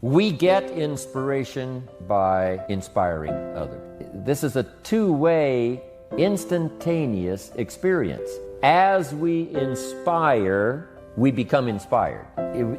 We get inspiration by inspiring others. This is a two-way, instantaneous experience. As we inspire, we become inspired.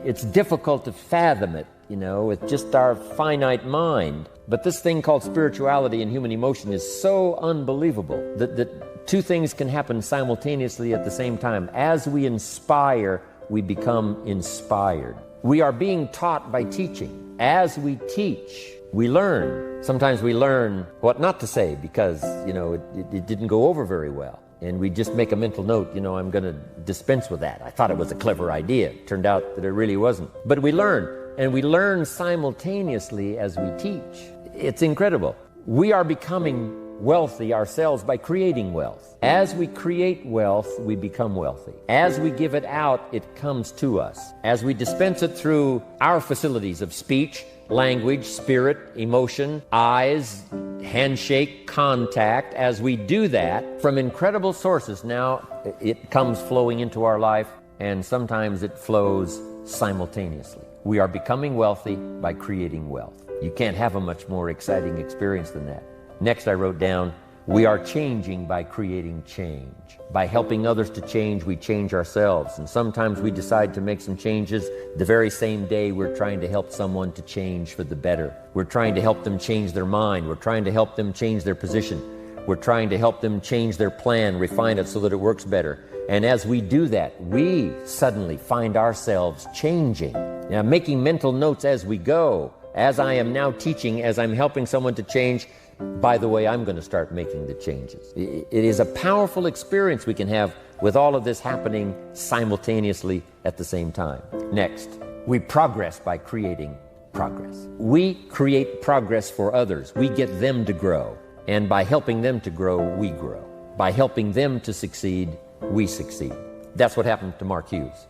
It's difficult to fathom it, with just our finite mind. But this thing called spirituality and human emotion is so unbelievable that two things can happen simultaneously at the same time. As we inspire, we become inspired. We are being taught by teaching. As we teach, we learn. Sometimes we learn what not to say because, it didn't go over very well. And we just make a mental note, I'm going to dispense with that. I thought it was a clever idea. It turned out that it really wasn't. But we learn, and we learn simultaneously as we teach. It's incredible. We are becoming wealthy ourselves by creating wealth. As we create wealth, we become wealthy. As we give it out, it comes to us. As we dispense it through our facilities of speech, language, spirit, emotion, eyes, handshake, contact, as we do that from incredible sources, now it comes flowing into our life, and sometimes it flows simultaneously. We are becoming wealthy by creating wealth. You can't have a much more exciting experience than that. Next, I wrote down, we are changing by creating change. By helping others to change, we change ourselves. And sometimes we decide to make some changes the very same day we're trying to help someone to change for the better. We're trying to help them change their mind. We're trying to help them change their position. We're trying to help them change their plan, refine it so that it works better. And as we do that, we suddenly find ourselves changing. Now, making mental notes as we go. As I am now teaching, as I'm helping someone to change, by the way, I'm going to start making the changes. It is a powerful experience we can have with all of this happening simultaneously at the same time. Next, we progress by creating progress. We create progress for others. We get them to grow. And by helping them to grow, we grow. By helping them to succeed, we succeed. That's what happened to Mark Hughes.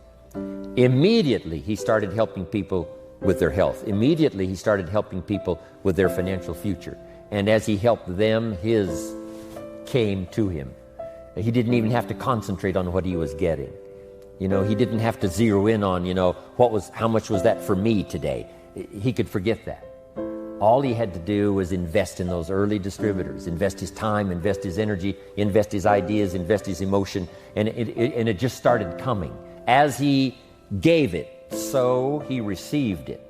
Immediately, he started helping people with their health. Immediately, he started helping people with their financial future. And as he helped them, his came to him. He didn't even have to concentrate on what he was getting. He didn't have to zero in on, how much was that for me today? He could forget that. All he had to do was invest in those early distributors, invest his time, invest his energy, invest his ideas, invest his emotion, and it just started coming. As he gave it, so he received it.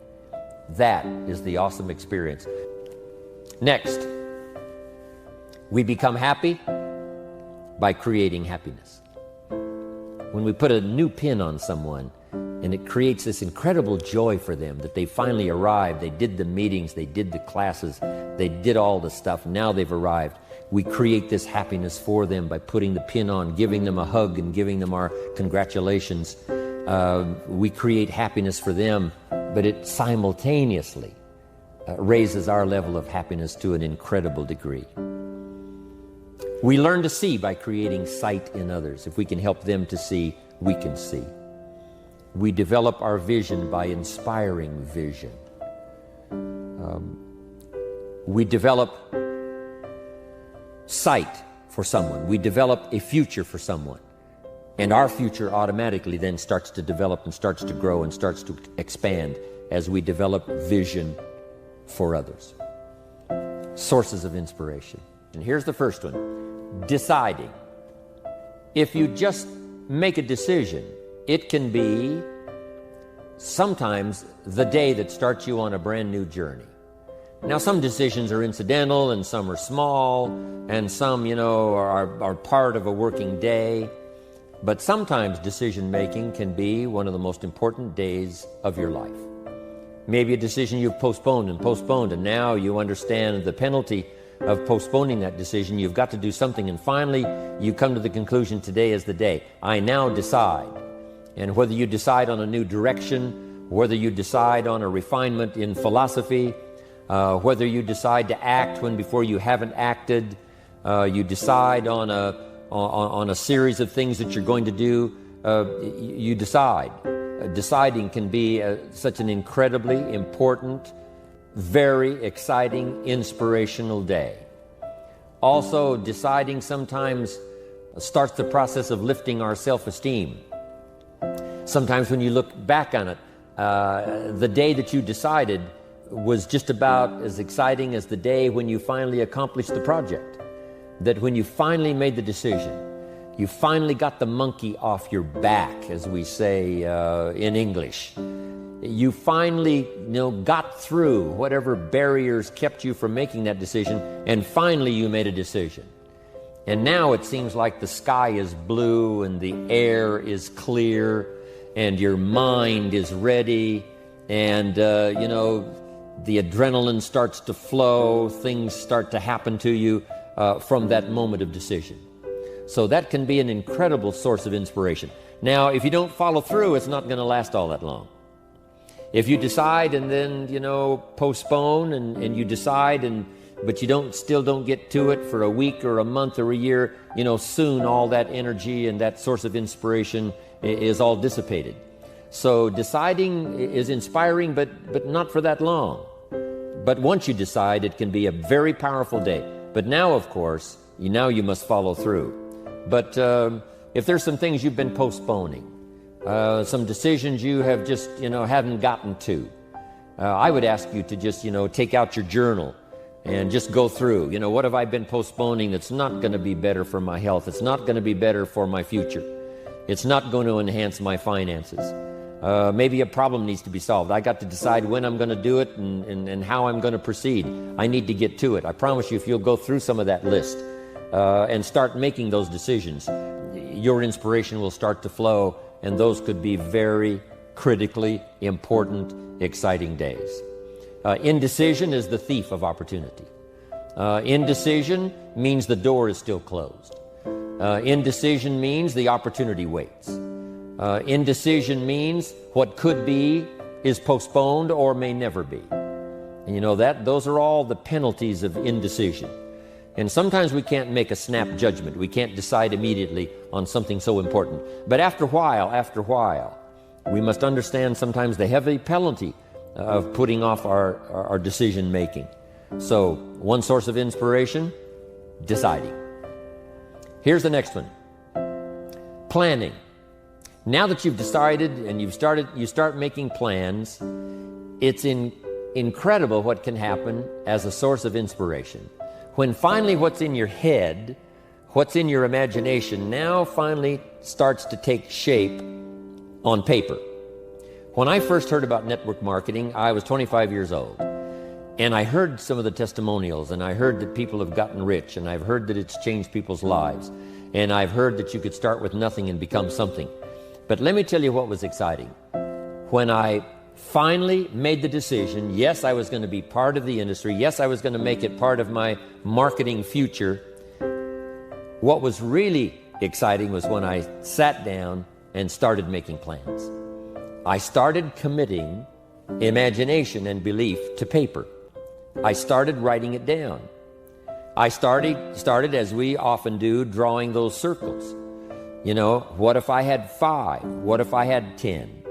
That is the awesome experience. Next, we become happy by creating happiness. When we put a new pin on someone, and it creates this incredible joy for them that they finally arrived, they did the meetings, they did the classes, they did all the stuff, now they've arrived. We create this happiness for them by putting the pin on, giving them a hug and giving them our congratulations. We create happiness for them, but it simultaneously raises our level of happiness to an incredible degree. We learn to see by creating sight in others. If we can help them to see, we can see. We develop our vision by inspiring vision. We develop sight for someone. We develop a future for someone. And our future automatically then starts to develop and starts to grow and starts to expand as we develop vision for others. Sources of inspiration. And here's the first one. Deciding. If you just make a decision, it can be sometimes the day that starts you on a brand new journey. Now, some decisions are incidental and some are small and some, are part of a working day. But sometimes decision making can be one of the most important days of your life. Maybe a decision you've postponed, and now you understand the penalty of postponing that decision. You've got to do something, and finally you come to the conclusion, today is the day. I now decide. And whether you decide on a new direction, whether you decide on a refinement in philosophy, whether you decide to act when before you haven't acted, you decide on a series of things that you're going to do, you decide. Deciding can be such an incredibly important, very exciting, inspirational day. Also, deciding sometimes starts the process of lifting our self-esteem. Sometimes when you look back on it, the day that you decided was just about as exciting as the day when you finally accomplished the project. That when you finally made the decision, you finally got the monkey off your back, as we say in English. You finally, got through whatever barriers kept you from making that decision, and finally you made a decision. And now it seems like the sky is blue and the air is clear and your mind is ready, and the adrenaline starts to flow, things start to happen to you from that moment of decision. So that can be an incredible source of inspiration. Now, if you don't follow through, it's not going to last all that long. If you decide and then, postpone and you decide, but you still don't get to it for a week or a month or a year, soon all that energy and that source of inspiration is all dissipated. So deciding is inspiring, but not for that long. But once you decide, it can be a very powerful day. But now, of course, you must follow through. But if there's some things you've been postponing, some decisions you have just, haven't gotten to, I would ask you to just, take out your journal and just go through, what have I been postponing that's not going to be better for my health? It's not going to be better for my future. It's not going to enhance my finances. Maybe a problem needs to be solved. I got to decide when I'm going to do it and how I'm going to proceed. I need to get to it. I promise you, if you'll go through some of that list and start making those decisions, your inspiration will start to flow, and those could be very critically important, exciting days. Indecision is the thief of opportunity. Indecision means the door is still closed. Indecision means the opportunity waits. Indecision means what could be is postponed or may never be. And those are all the penalties of indecision. And sometimes we can't make a snap judgment. We can't decide immediately on something so important. But after a while, we must understand sometimes the heavy penalty of putting off our decision making. So, one source of inspiration, deciding. Here's the next one. Planning. Now that you've decided and you start making plans, it's incredible what can happen as a source of inspiration. When finally what's in your head, what's in your imagination, now finally starts to take shape on paper. When I first heard about network marketing, I was 25 years old. And I heard some of the testimonials, and I heard that people have gotten rich, and I've heard that it's changed people's lives. And I've heard that you could start with nothing and become something. But let me tell you what was exciting. When I finally made the decision, yes, I was going to be part of the industry, yes, I was going to make it part of my marketing future, what was really exciting was when I sat down and started making plans. I started committing imagination and belief to paper. I started writing it down. I started, as we often do, drawing those circles. What if I had 5? What if I had 10?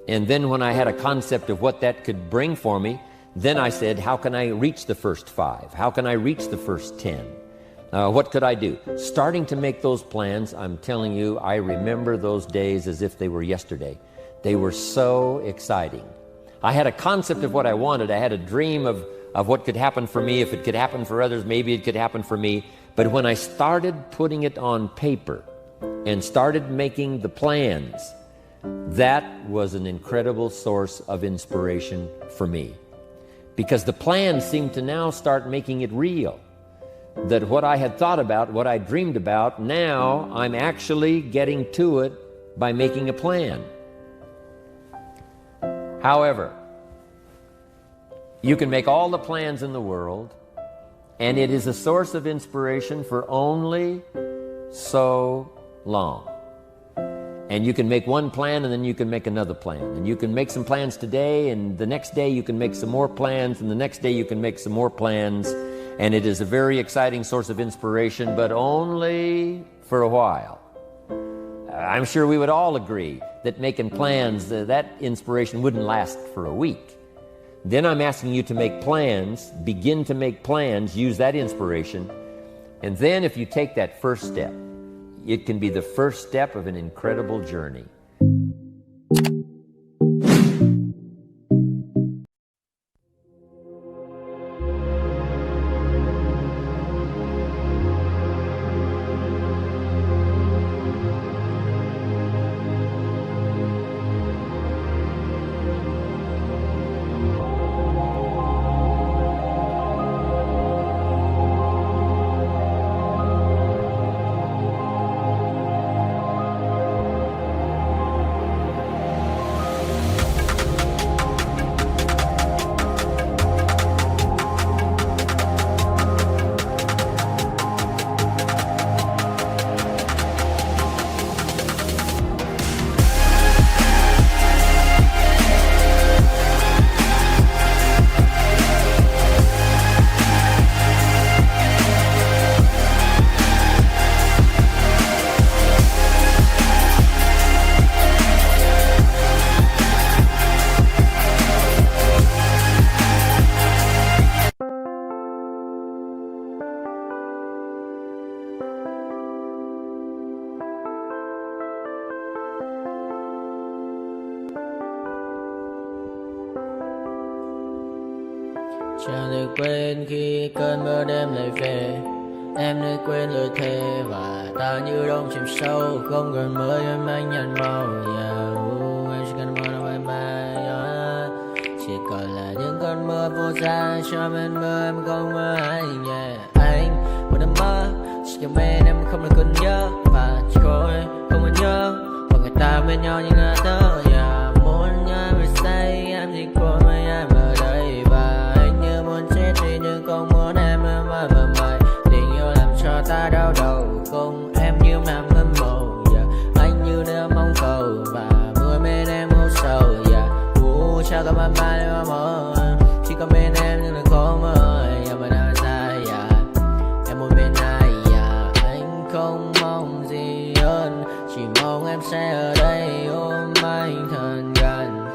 And then when I had a concept of what that could bring for me, then I said, how can I reach the first 5? How can I reach the first 10? What could I do? Starting to make those plans, I'm telling you, I remember those days as if they were yesterday. They were so exciting. I had a concept of what I wanted. I had a dream of what could happen for me. If it could happen for others, maybe it could happen for me. But when I started putting it on paper and started making the plans, that was an incredible source of inspiration for me. Because the plans seemed to now start making it real. That what I had thought about, what I dreamed about, now I'm actually getting to it by making a plan. However, you can make all the plans in the world, and it is a source of inspiration for only so long. And you can make one plan, and then you can make another plan. And you can make some plans today, and the next day you can make some more plans, and the next day you can make some more plans. And it is a very exciting source of inspiration, but only for a while. I'm sure we would all agree that making plans, that inspiration wouldn't last for a week. Then I'm asking you to make plans, begin to make plans, use that inspiration, and then if you take that first step, it can be the first step of an incredible journey. Chẳng thể quên khi cơn mưa đêm lại về. Em nơi quên lời thề và ta như đông chìm sâu. Không còn mơ em anh nhận màu. Em chỉ cần mơ đâu bye bye. Chỉ còn là những cơn mưa vô giá cho bên mơ em không mơ anh. Anh một đêm mơ chỉ cần bên em không được cần nhớ và chỉ có em không còn nhớ và người ta bên nhau như ngã tớ. Muốn nhớ về say em chỉ có mấy em ở đây và anh như muốn chết đi nhưng không muốn em mãi mãi. Tình yêu làm cho ta đau đầu không em như nằm mơ mộng. Anh như đang mong cầu và mưa bên em ngủ sầu. Chào các bạn mai em mơ chỉ có bên em nhưng là khó mơ. Em ở đâu ra em muốn bên ai anh không mong gì hơn chỉ mong em sẽ ở đây ôm anh thật gần.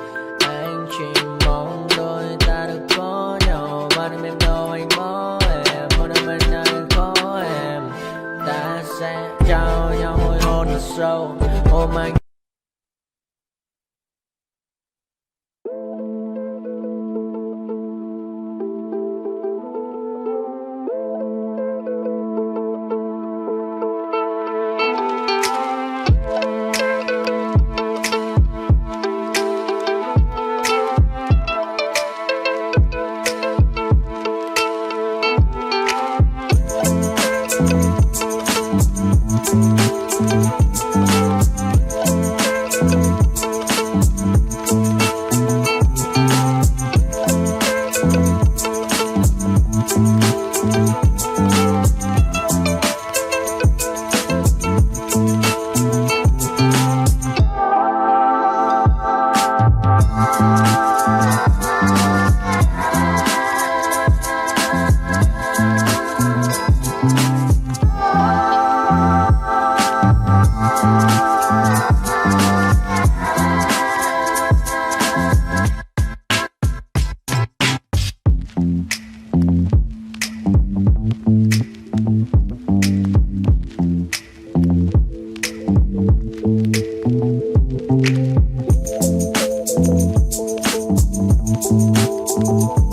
Anh chỉ mong đôi ta được có nhau và đừng em đâu anh có em muốn ở bên anh có em. Ta sẽ trao nhau môi hôn thật sâu ôm anh. Thank you.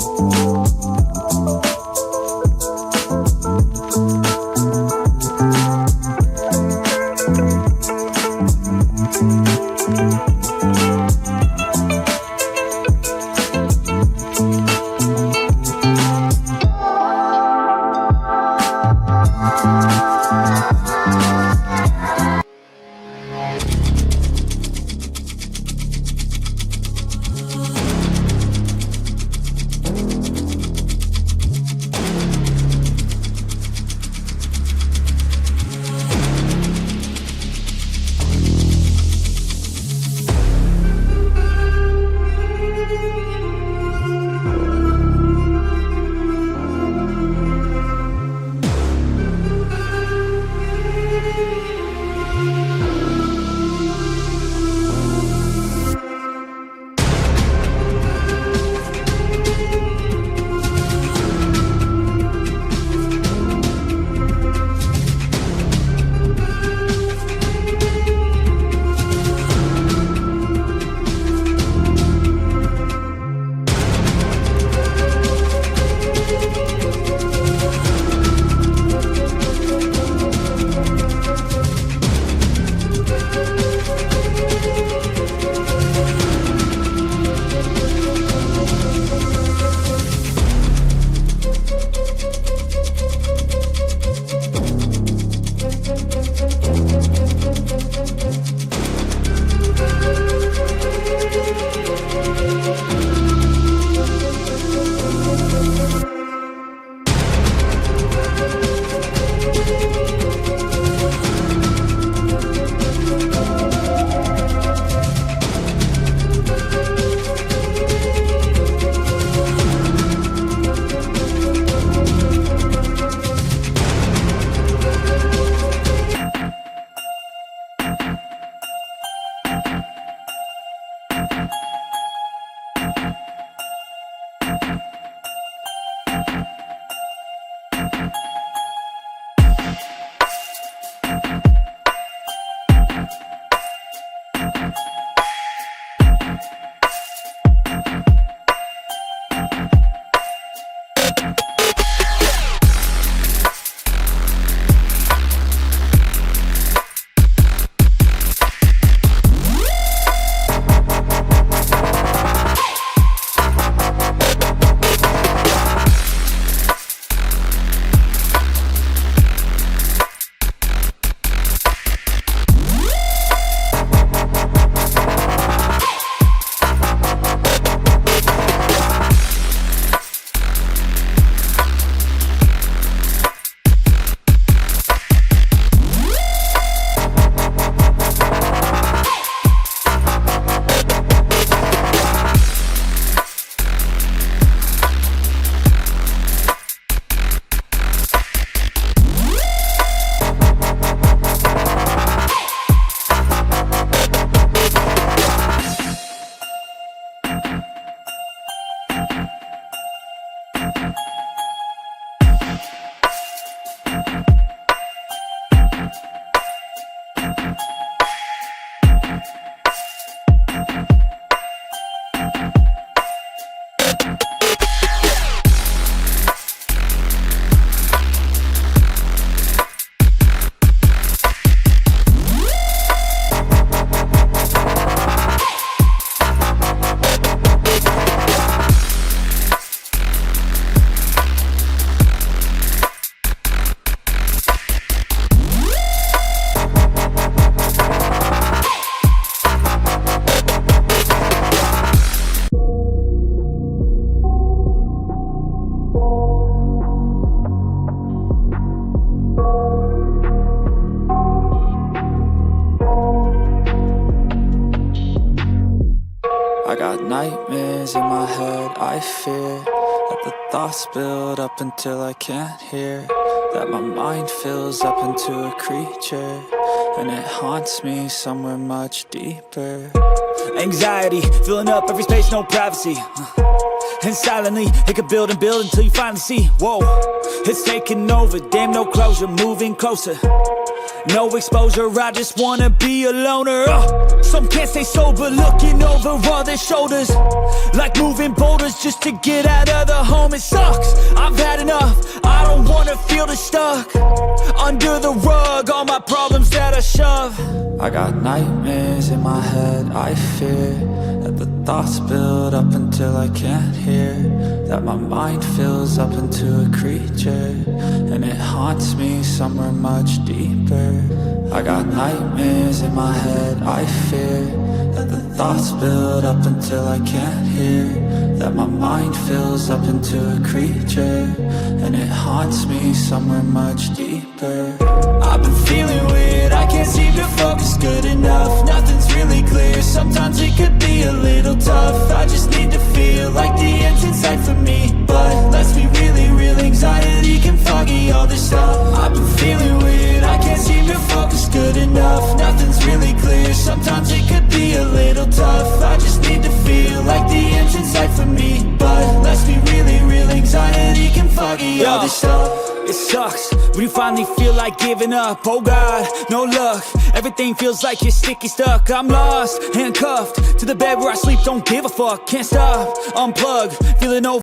I got nightmares in my head, I fear that the thoughts build up until I can't hear, that my mind fills up into a creature, and it haunts me somewhere much deeper. Anxiety, filling up every space, no privacy. And silently, it could build and build until you finally see, whoa, it's taking over, damn no closure, moving closer. No exposure, I just wanna be a loner. Some can't stay sober, looking over all their shoulders, like moving boulders just to get out of the home. It sucks, I've had enough, I don't wanna feel the stuck under the rug, all my problems that I shove. I got nightmares in my head, I fear that the thoughts build up until I can't hear, that my mind fills up into a creature, and it haunts me somewhere much deeper. I got nightmares in my head, I fear that the thoughts build up until I can't hear, that my mind fills up into a creature, and it haunts me somewhere much deeper. I've been feeling weird, I can't seem to focus good enough, nothing's really clear, sometimes it could be a little tough. I just need to feel like the end's in sight for me, but let's be really real, anxiety can foggy all this stuff. I've been feeling weird, I can't seem to focus good enough, nothing's really clear, sometimes it could be a little tough. I just need to feel like the end's in sight for me, but let's be really real, anxiety can foggy all this stuff. It sucks when you finally feel like giving up. Oh God, no luck, everything feels like you're sticky stuck. I'm lost, handcuffed to the bed where I sleep, don't give a fuck. Can't stop, unplug, feeling over